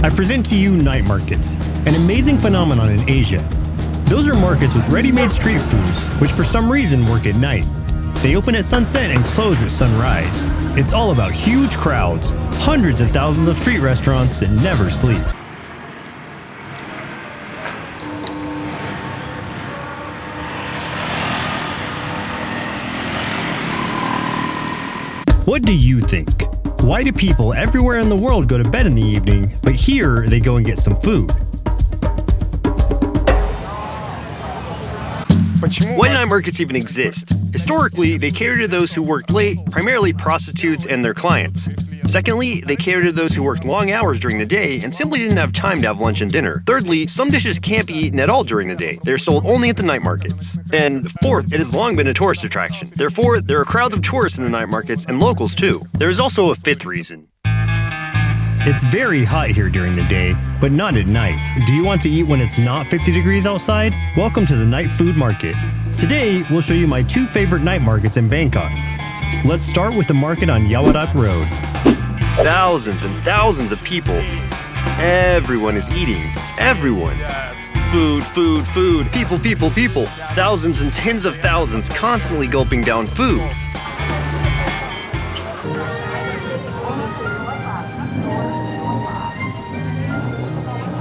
I present to you night markets, an amazing phenomenon in Asia. Those are markets with ready-made street food, which for some reason work at night. They open at sunset and close at sunrise. It's all about huge crowds, hundreds of thousands of street restaurants that never sleep. What do you think? Why do people everywhere in the world go to bed in the evening, but here they go and get some food? Why do night markets even exist? Historically, they cater to those who worked late, primarily prostitutes and their clients. Secondly, they cater to those who worked long hours during the day and simply didn't have time to have lunch and dinner. Thirdly, some dishes can't be eaten at all during the day. They're sold only at the night markets. And fourth, it has long been a tourist attraction. Therefore, there are crowds of tourists in the night markets and locals too. There is also a fifth reason. It's very hot here during the day, but not at night. Do you want to eat when it's not 50 degrees outside? Welcome to the night food market. Today, we'll show you my two favorite night markets in Bangkok. Let's start with the market on Yaowarat Road. Thousands and thousands of people. Everyone is eating. Everyone. Food, food, food. People, people, people. Thousands and tens of thousands constantly gulping down food.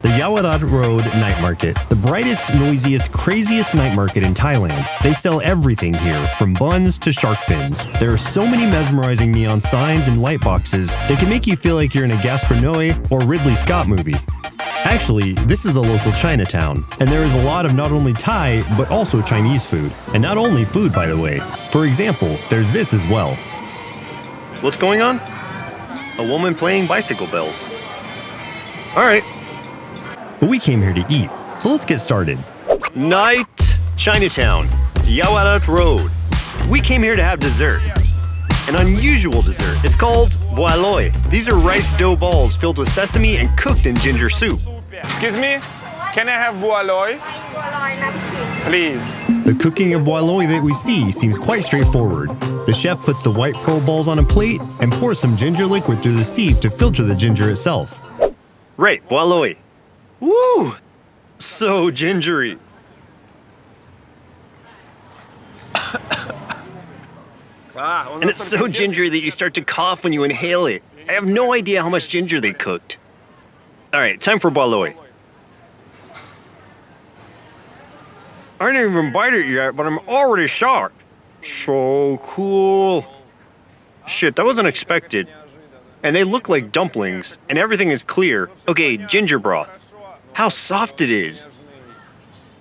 The Yaowarat Road Night Market, the brightest, noisiest, craziest night market in Thailand. They sell everything here, from buns to shark fins. There are so many mesmerizing neon signs and light boxes that can make you feel like you're in a Gaspar Noé or Ridley Scott movie. Actually, this is a local Chinatown, and there is a lot of not only Thai, but also Chinese food. And not only food, by the way. For example, there's this as well. What's going on? A woman playing bicycle bells. Alright. But we came here to eat, so let's get started. Night Chinatown, Yaowarat Road. We came here to have dessert. An unusual dessert. It's called boaloi. These are rice dough balls filled with sesame and cooked in ginger soup. Excuse me, can I have boaloi? Please. The cooking of boaloi that we see seems quite straightforward. The chef puts the white pearl balls on a plate and pours some ginger liquid through the sieve to filter the ginger itself. Right, boaloi. Woo! So gingery. And it's so gingery that you start to cough when you inhale it. I have no idea how much ginger they cooked. Alright, time for boaloi. I didn't even bite it yet, but I'm already shocked. So cool. Shit, that wasn't expected. And they look like dumplings, and everything is clear. Okay, ginger broth. How soft it is.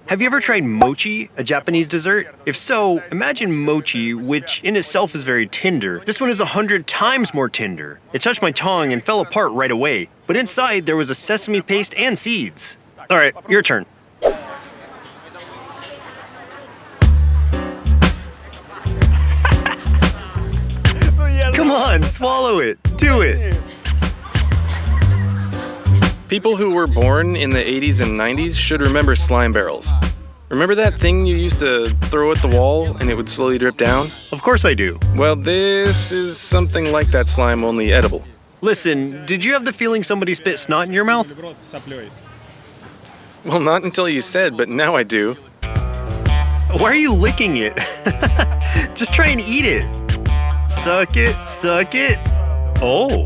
Have you ever tried mochi, a Japanese dessert? If so, imagine mochi, which in itself is very tender. This one is 100 times more tender. It touched my tongue and fell apart right away. But inside, there was a sesame paste and seeds. Alright, your turn. Come on, swallow it. Do it. People who were born in the 80s and 90s should remember slime barrels. Remember that thing you used to throw at the wall and it would slowly drip down? Of course I do. Well, this is something like that slime, only edible. Listen, did you have the feeling somebody spit snot in your mouth? Well, not until you said, but now I do. Why are you licking it? Just try and eat it. Suck it, suck it. Oh.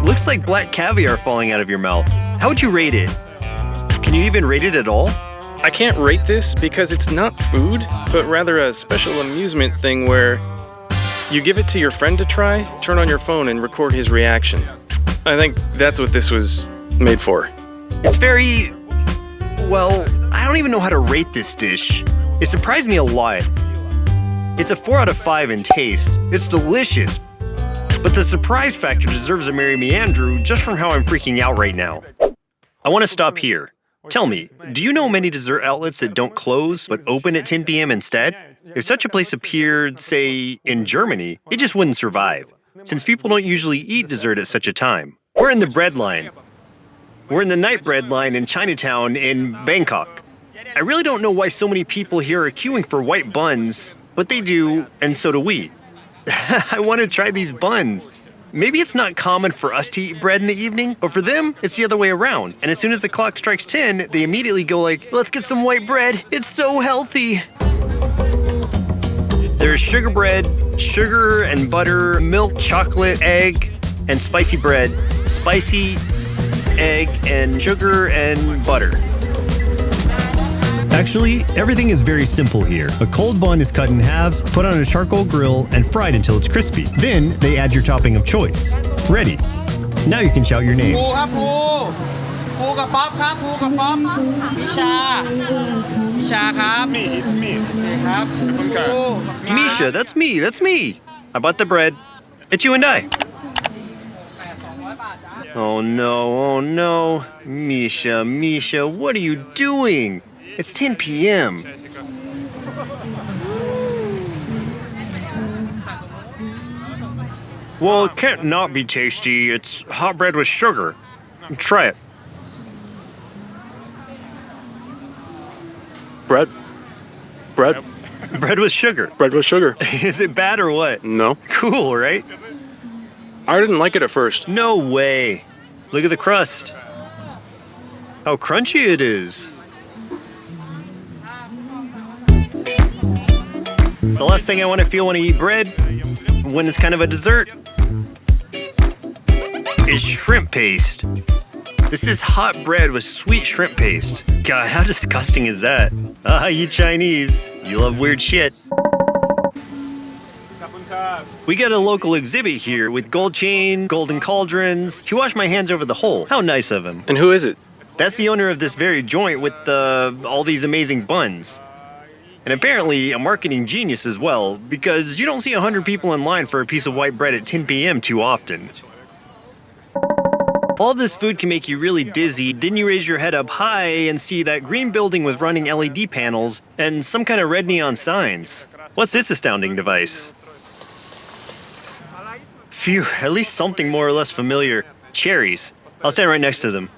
Looks like black caviar falling out of your mouth. How would you rate it? Can you even rate it at all? I can't rate this because it's not food, but rather a special amusement thing where you give it to your friend to try, turn on your phone and record his reaction. I think that's what this was made for. It's very... well, I don't even know how to rate this dish. It surprised me a lot. It's a 4 out of 5 in taste. It's delicious. But the surprise factor deserves a Mary Meandrew just from how I'm freaking out right now. I want to stop here. Tell me, do you know many dessert outlets that don't close but open at 10 p.m. instead? If such a place appeared, say, in Germany, it just wouldn't survive, since people don't usually eat dessert at such a time. We're in the bread line. We're in the night bread line in Chinatown in Bangkok. I really don't know why so many people here are queuing for white buns, but they do, and so do we. I want to try these buns. maybe it's not common for us to eat bread in the evening, but for them, it's the other way around. And as soon as the clock strikes 10, they immediately go like, let's get some white bread. It's so healthy. There's sugar bread, sugar and butter, milk, chocolate, egg, and spicy bread. Spicy, egg, and sugar and butter. Actually, everything is very simple here. A cold bun is cut in halves, put on a charcoal grill, and fried until it's crispy. Then, they add your topping of choice. Ready. Now you can shout your name. Misha, that's me. I bought the bread. It's you and I. Oh no. Misha, what are you doing? It's 10 p.m. Well, it can't not be tasty. It's hot bread with sugar. Try it. Bread Bread with sugar. with sugar. Is it bad or what? No. Cool, right? I didn't like it at first. No way. Look at the crust. How crunchy it is. The last thing I want to feel when I eat bread, when it's kind of a dessert, is shrimp paste. This is hot bread with sweet shrimp paste. God, how disgusting is that? You Chinese, you love weird shit. We got a local exhibit here with gold chain, golden cauldrons. He washed my hands over the hole. How nice of him. And who is it? That's the owner of this very joint with all these amazing buns. And apparently a marketing genius as well, because you don't see 100 people in line for a piece of white bread at 10 p.m. too often. All this food can make you really dizzy. Then you raise your head up high and see that green building with running LED panels and some kind of red neon signs. What's this astounding device? Phew, at least something more or less familiar. Cherries. I'll stand right next to them.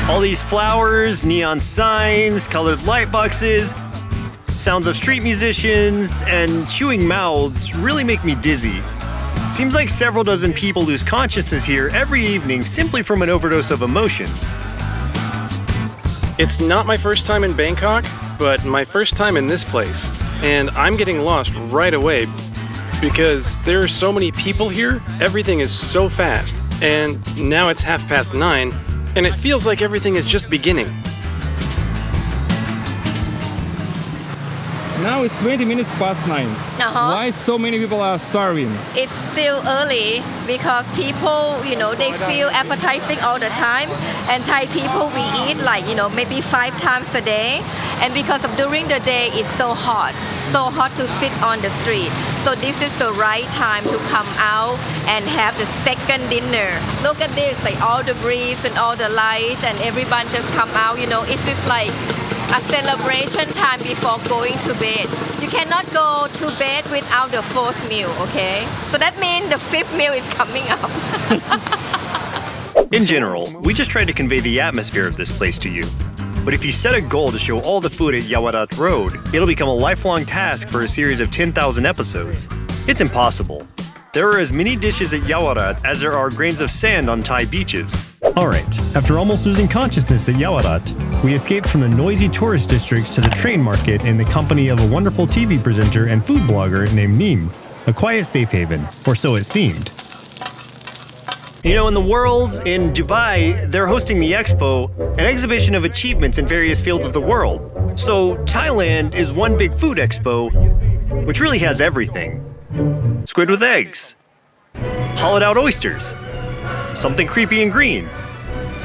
All these flowers, neon signs, colored light boxes, sounds of street musicians, and chewing mouths really make me dizzy. Seems like several dozen people lose consciousness here every evening simply from an overdose of emotions. It's not my first time in Bangkok, but my first time in this place. And I'm getting lost right away because there are so many people here, everything is so fast. And now it's 9:30, and it feels like everything is just beginning. Now it's 20 minutes past 9. Why so many people are starving? It's still early because people, they feel appetizing all the time. And Thai people, we eat maybe 5 times a day. And because of during the day, it's so hot to sit on the street. So this is the right time to come out and have the second dinner. Look at this, like all the breeze and all the lights and everyone just come out, it's just like a celebration time before going to bed. You cannot go to bed without the 4th meal, okay? So that means the 5th meal is coming up. In general, we just try to convey the atmosphere of this place to you. But if you set a goal to show all the food at Yaowarat Road, it'll become a lifelong task for a series of 10,000 episodes. It's impossible. There are as many dishes at Yaowarat as there are grains of sand on Thai beaches. Alright, after almost losing consciousness at Yaowarat, we escaped from the noisy tourist districts to the train market in the company of a wonderful TV presenter and food blogger named Neem, a quiet safe haven, or so it seemed. In the world, in Dubai, they're hosting the Expo, an exhibition of achievements in various fields of the world. So Thailand is one big food expo, which really has everything. Squid with eggs, hollowed out oysters, something creepy and green,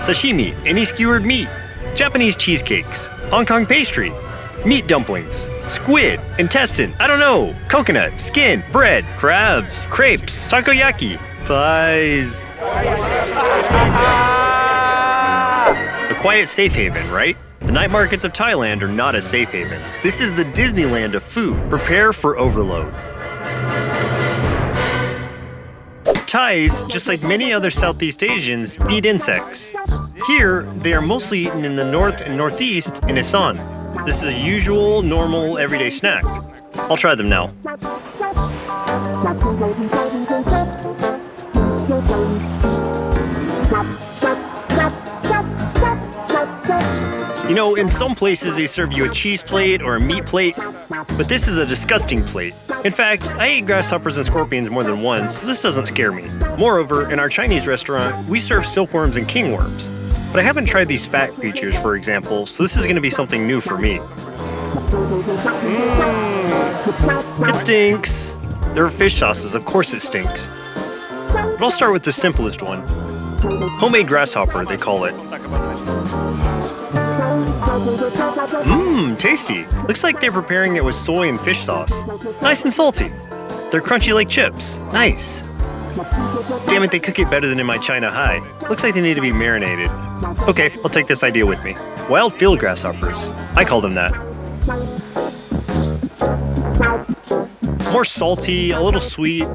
sashimi, any skewered meat, Japanese cheesecakes, Hong Kong pastry, meat dumplings, squid, intestine, I don't know, coconut, skin, bread, crabs, crepes, takoyaki, pies. A quiet safe haven, right? The night markets of Thailand are not a safe haven. This is the Disneyland of food. Prepare for overload. Thais, just like many other Southeast Asians, eat insects. Here, they are mostly eaten in the north and northeast in Isan. This is a usual, normal, everyday snack. I'll try them now. You know, in some places they serve you a cheese plate or a meat plate, but this is a disgusting plate. In fact, I ate grasshoppers and scorpions more than once, so this doesn't scare me. Moreover, in our Chinese restaurant, we serve silkworms and kingworms. But I haven't tried these fat creatures, for example, so this is going to be something new for me. It stinks. There are fish sauces, of course it stinks. But I'll start with the simplest one. Homemade grasshopper, they call it. Mmm, tasty. Looks like they're preparing it with soy and fish sauce. Nice and salty. They're crunchy like chips. Nice. Damn it, they cook it better than in my China High. Looks like they need to be marinated. Okay, I'll take this idea with me. Wild field grasshoppers. I call them that. More salty, a little sweet.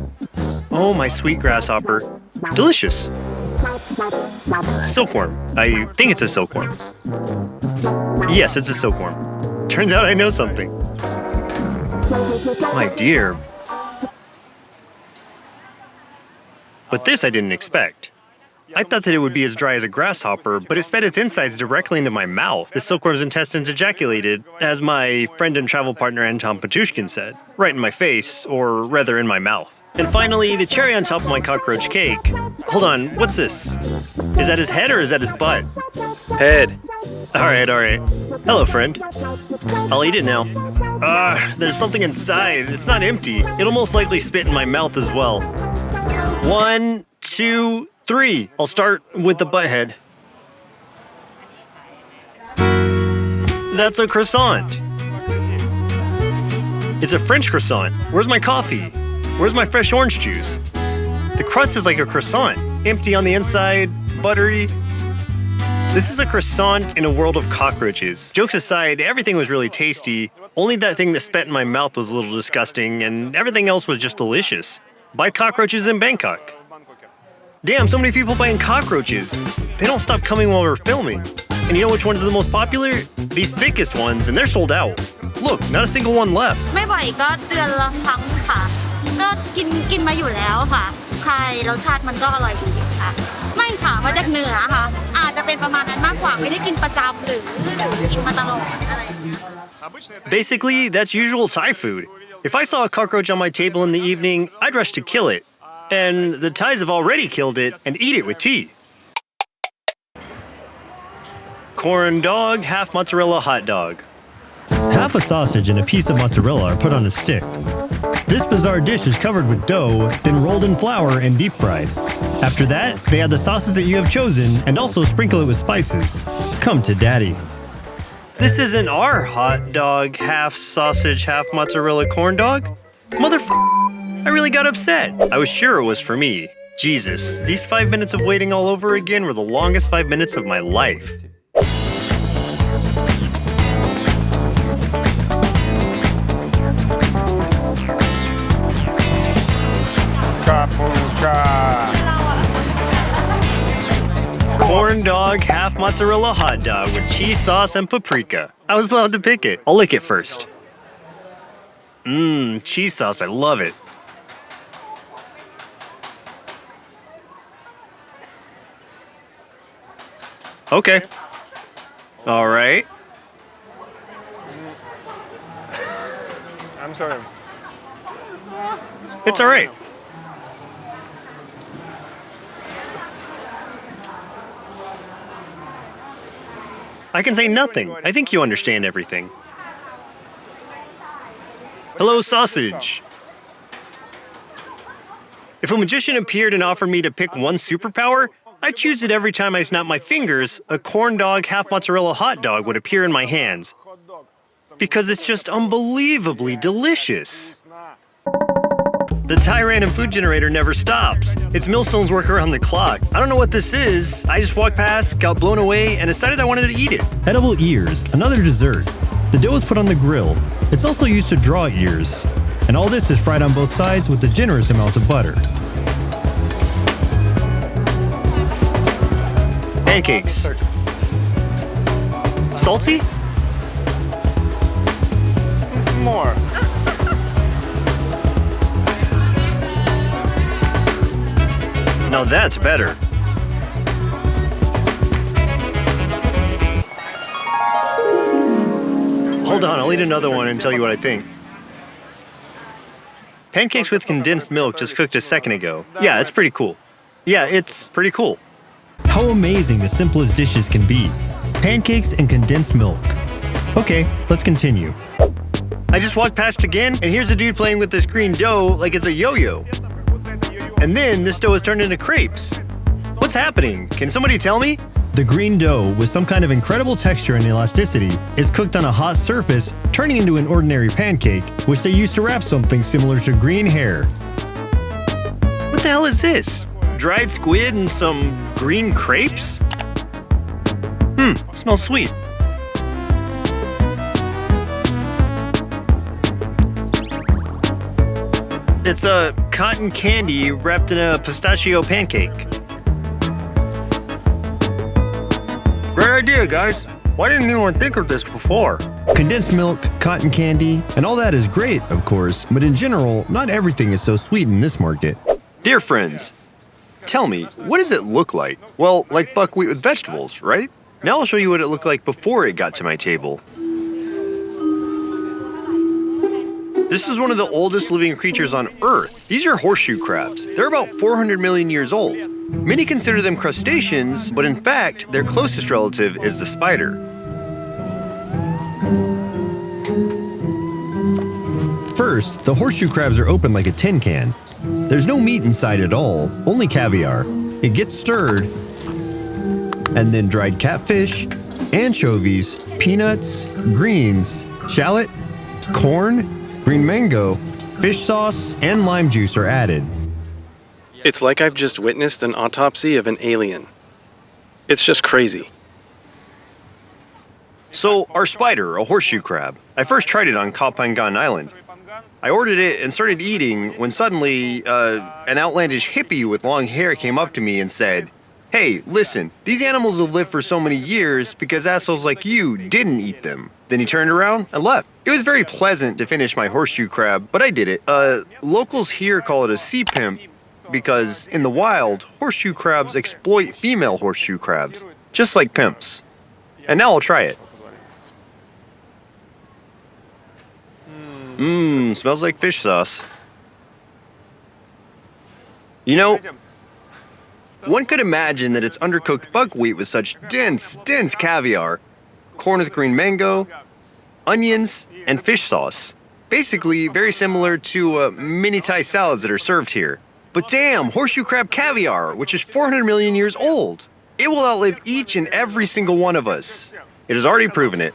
Oh, my sweet grasshopper. Delicious. Silkworm. I think it's a silkworm. Yes, it's a silkworm. Turns out I know something. My dear. But this I didn't expect. I thought that it would be as dry as a grasshopper, but it sped its insides directly into my mouth. The silkworm's intestines ejaculated, as my friend and travel partner Anton Patushkin said, right in my face, or rather in my mouth. And finally, the cherry on top of my cockroach cake. Hold on, what's this? Is that his head or is that his butt? Head. Alright. Hello, friend. I'll eat it now. There's something inside. It's not empty. It'll most likely spit in my mouth as well. 1, 2, 3. I'll start with the butt head. That's a croissant. It's a French croissant. Where's my coffee? Where's my fresh orange juice? The crust is like a croissant. Empty on the inside, buttery. This is a croissant in a world of cockroaches. Jokes aside, everything was really tasty. Only that thing that spat in my mouth was a little disgusting, and everything else was just delicious. Buy cockroaches in Bangkok. Damn, so many people buying cockroaches. They don't stop coming while we're filming. And you know which ones are the most popular? These thickest ones, and they're sold out. Look, not a single one left. ไม่บ่อยก็เดือนละครั้งค่ะก็กินมาอยู่แล้วค่ะใช่รสชาติมันก็อร่อยดีค่ะไม่ค่ะมาจากเหนือค่ะอาจจะเป็นประมาณนั้นมากกว่าไม่ได้กินประจำหรือกินมาตลอดอะไรอย่างเงี้ย Basically, that's usual Thai food. If I saw a cockroach on my table in the evening, I'd rush to kill it. And the Thais have already killed it and eat it with tea. Corn dog, half mozzarella hot dog. Half a sausage and a piece of mozzarella are put on a stick. This bizarre dish is covered with dough, then rolled in flour and deep fried. After that, they add the sauces that you have chosen and also sprinkle it with spices. Come to daddy. This isn't our hot dog, half sausage, half mozzarella corn dog? I really got upset. I was sure it was for me. Jesus, these 5 minutes of waiting all over again were the longest 5 minutes of my life. Corn dog, half mozzarella hot dog with cheese sauce and paprika. I was allowed to pick it. I'll lick it first. Mmm, cheese sauce, I love it. Okay. All right. I'm sorry. It's all right. I can say nothing. I think you understand everything. Hello, sausage. If a magician appeared and offered me to pick one superpower, I'd choose it every time I snap my fingers. A corn dog, half mozzarella hot dog would appear in my hands. Because it's just unbelievably delicious. The Thai random food generator never stops. Its millstones work around the clock. I don't know what this is. I just walked past, got blown away, and decided I wanted to eat it. Edible ears, another dessert. The dough is put on the grill. It's also used to draw ears. And all this is fried on both sides with a generous amount of butter. Pancakes. Salty? More. Now that's better. Hold on, I'll eat another one and tell you what I think. Pancakes with condensed milk just cooked a second ago. Yeah, it's pretty cool. Yeah, it's pretty cool. How amazing the simplest dishes can be. Pancakes and condensed milk. Okay, let's continue. I just walked past again, and here's a dude playing with this green dough like it's a yo-yo. And then this dough is turned into crepes. What's happening? Can somebody tell me? The green dough, with some kind of incredible texture and elasticity, is cooked on a hot surface, turning into an ordinary pancake, which they use to wrap something similar to green hair. What the hell is this? Dried squid and some green crepes? Smells sweet. It's a cotton candy wrapped in a pistachio pancake. Great idea, guys. Why didn't anyone think of this before? Condensed milk, cotton candy, and all that is great, of course, but in general, not everything is so sweet in this market. Dear friends, tell me, what does it look like? Well, like buckwheat with vegetables, right? Now I'll show you what it looked like before it got to my table. This is one of the oldest living creatures on Earth. These are horseshoe crabs. They're about 400 million years old. Many consider them crustaceans, but in fact, their closest relative is the spider. First, the horseshoe crabs are open like a tin can. There's no meat inside at all, only caviar. It gets stirred, and then dried catfish, anchovies, peanuts, greens, shallot, corn, green mango, fish sauce, and lime juice are added. It's like I've just witnessed an autopsy of an alien. It's just crazy. So, our spider, a horseshoe crab, I first tried it on Kapangan Island. I ordered it and started eating when suddenly, an outlandish hippie with long hair came up to me and said, "Hey, listen, these animals have lived for so many years because assholes like you didn't eat them." Then he turned around and left. It was very pleasant to finish my horseshoe crab, but I did it. Locals here call it a sea pimp because in the wild, horseshoe crabs exploit female horseshoe crabs, just like pimps. And now I'll try it. Smells like fish sauce. You know, one could imagine that it's undercooked buckwheat with such dense caviar, corn with green mango, onions, and fish sauce. Basically, very similar to mini Thai salads that are served here. But damn, horseshoe crab caviar, which is 400 million years old. It will outlive each and every single one of us. It has already proven it.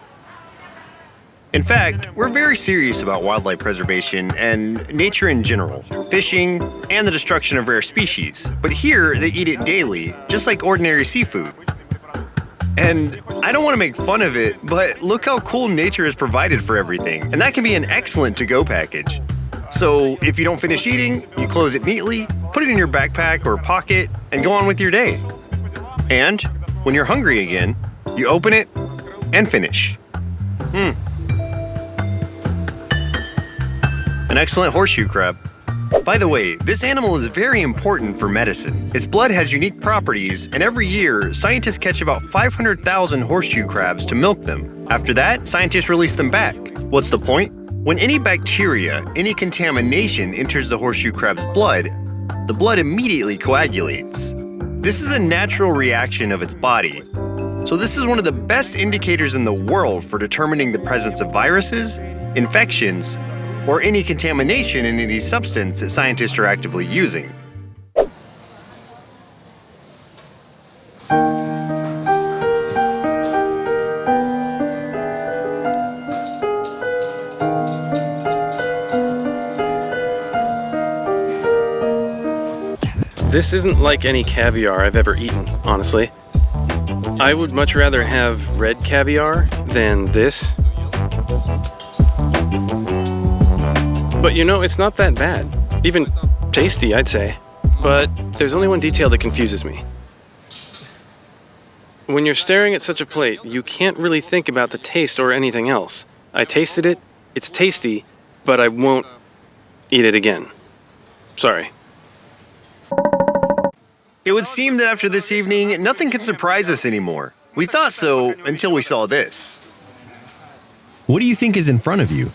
In fact, we're very serious about wildlife preservation and nature in general, fishing, and the destruction of rare species. But here, they eat it daily, just like ordinary seafood. And I don't want to make fun of it, but look how cool nature has provided for everything. And that can be an excellent to-go package. So if you don't finish eating, you close it neatly, put it in your backpack or pocket, and go on with your day. And when you're hungry again, you open it and finish. An excellent horseshoe crab. By the way, this animal is very important for medicine. Its blood has unique properties, and every year, scientists catch about 500,000 horseshoe crabs to milk them. After that, scientists release them back. What's the point? When any bacteria, any contamination enters the horseshoe crab's blood, the blood immediately coagulates. This is a natural reaction of its body. So this is one of the best indicators in the world for determining the presence of viruses, infections, or any contamination in any substance that scientists are actively using. This isn't like any caviar I've ever eaten, honestly. I would much rather have red caviar than this. But you know, it's not that bad. Even tasty, I'd say. But there's only one detail that confuses me. When you're staring at such a plate, you can't really think about the taste or anything else. I tasted it, it's tasty, but I won't eat it again. Sorry. It would seem that after this evening, nothing can surprise us anymore. We thought so until we saw this. What do you think is in front of you?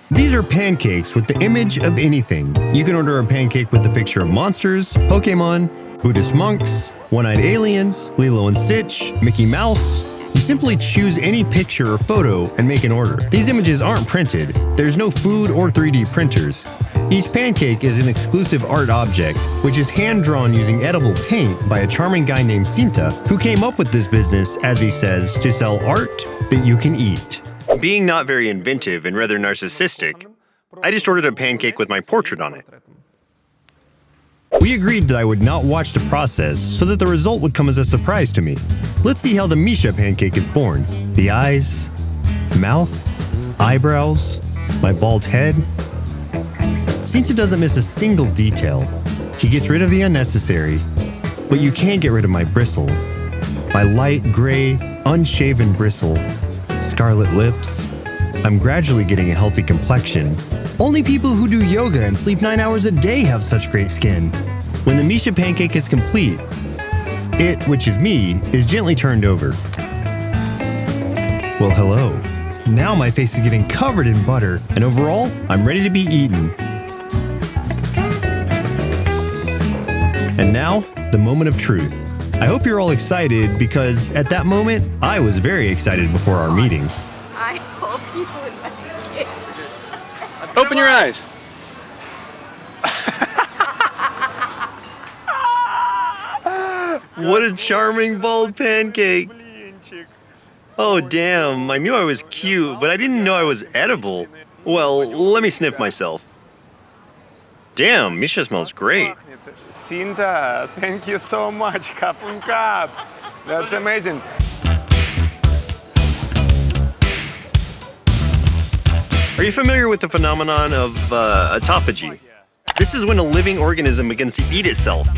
These are pancakes with the image of anything. You can order a pancake with a picture of monsters, Pokemon, Buddhist monks, one-eyed aliens, Lilo and Stitch, Mickey Mouse. You simply choose any picture or photo and make an order. These images aren't printed. There's no food or 3D printers. Each pancake is an exclusive art object, which is hand-drawn using edible paint by a charming guy named Sinta, who came up with this business, as he says, to sell art that you can eat. Being not very inventive and rather narcissistic, I just ordered a pancake with my portrait on it. We agreed that I would not watch the process so that the result would come as a surprise to me. Let's see how the Misha pancake is born. The eyes, mouth, eyebrows, my bald head. Sinta doesn't miss a single detail. He gets rid of the unnecessary, but you can't get rid of my bristle. My light gray, unshaven bristle. Scarlet lips. I'm gradually getting a healthy complexion. Only people who do yoga and sleep 9 hours a day have such great skin. When the Misha pancake is complete, it, which is me, is gently turned over. Well, hello. Now my face is getting covered in butter, and overall, I'm ready to be eaten. And now, the moment of truth. I hope you're all excited because at that moment, I was very excited before our meeting. I hope you would like it. Open your eyes. What a charming bald pancake. Oh damn, I knew I was cute, but I didn't know I was edible. Well, let me sniff myself. Damn, Misha smells great. Sinta, thank you so much. Kapun kap. That's amazing. Are you familiar with the phenomenon of autophagy? This is when a living organism begins to eat itself.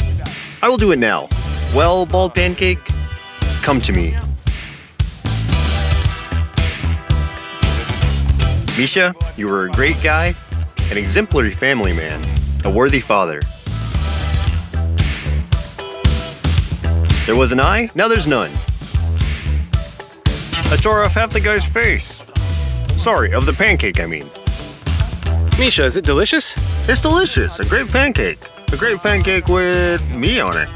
I will do it now. Well, bald pancake, come to me. Misha, you were a great guy, an exemplary family man, a worthy father. There was an eye, now there's none. I tore off half the guy's face. Sorry, of the pancake, I mean. Misha, is it delicious? It's delicious, a great pancake. A great pancake with me on it.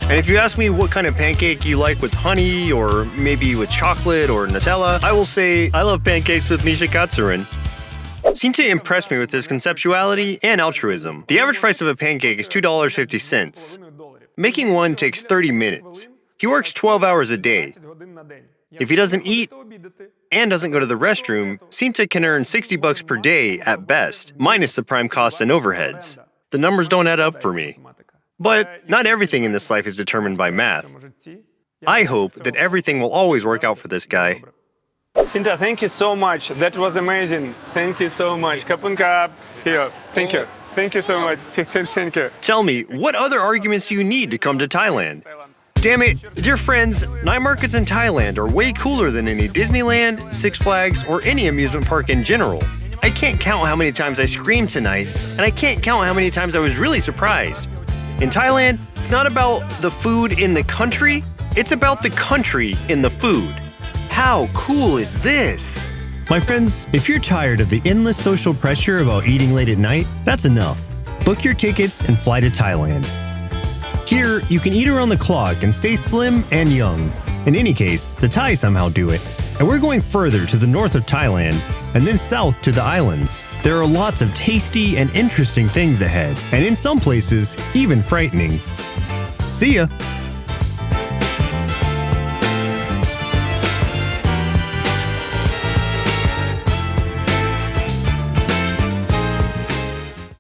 And if you ask me what kind of pancake you like with honey, or maybe with chocolate or Nutella, I will say I love pancakes with Misha Katsurin. Sinta impressed me with his conceptuality and altruism. The average price of a pancake is $2.50. Making one takes 30 minutes. He works 12 hours a day. If he doesn't eat and doesn't go to the restroom, Sinta can earn $60 per day at best, minus the prime costs and overheads. The numbers don't add up for me. But not everything in this life is determined by math. I hope that everything will always work out for this guy. Sinta, thank you so much. That was amazing. Thank you so much. Kapun kap. Here, thank you. Thank you so much. Thank you. Tell me, what other arguments do you need to come to Thailand? Damn it, dear friends, night markets in Thailand are way cooler than any Disneyland, Six Flags, or any amusement park in general. I can't count how many times I screamed tonight, and I can't count how many times I was really surprised. In Thailand, it's not about the food in the country, it's about the country in the food. How cool is this? My friends, if you're tired of the endless social pressure about eating late at night, that's enough. Book your tickets and fly to Thailand. Here, you can eat around the clock and stay slim and young. In any case, the Thai somehow do it. And we're going further to the north of Thailand and then south to the islands. There are lots of tasty and interesting things ahead, and in some places, even frightening. See ya!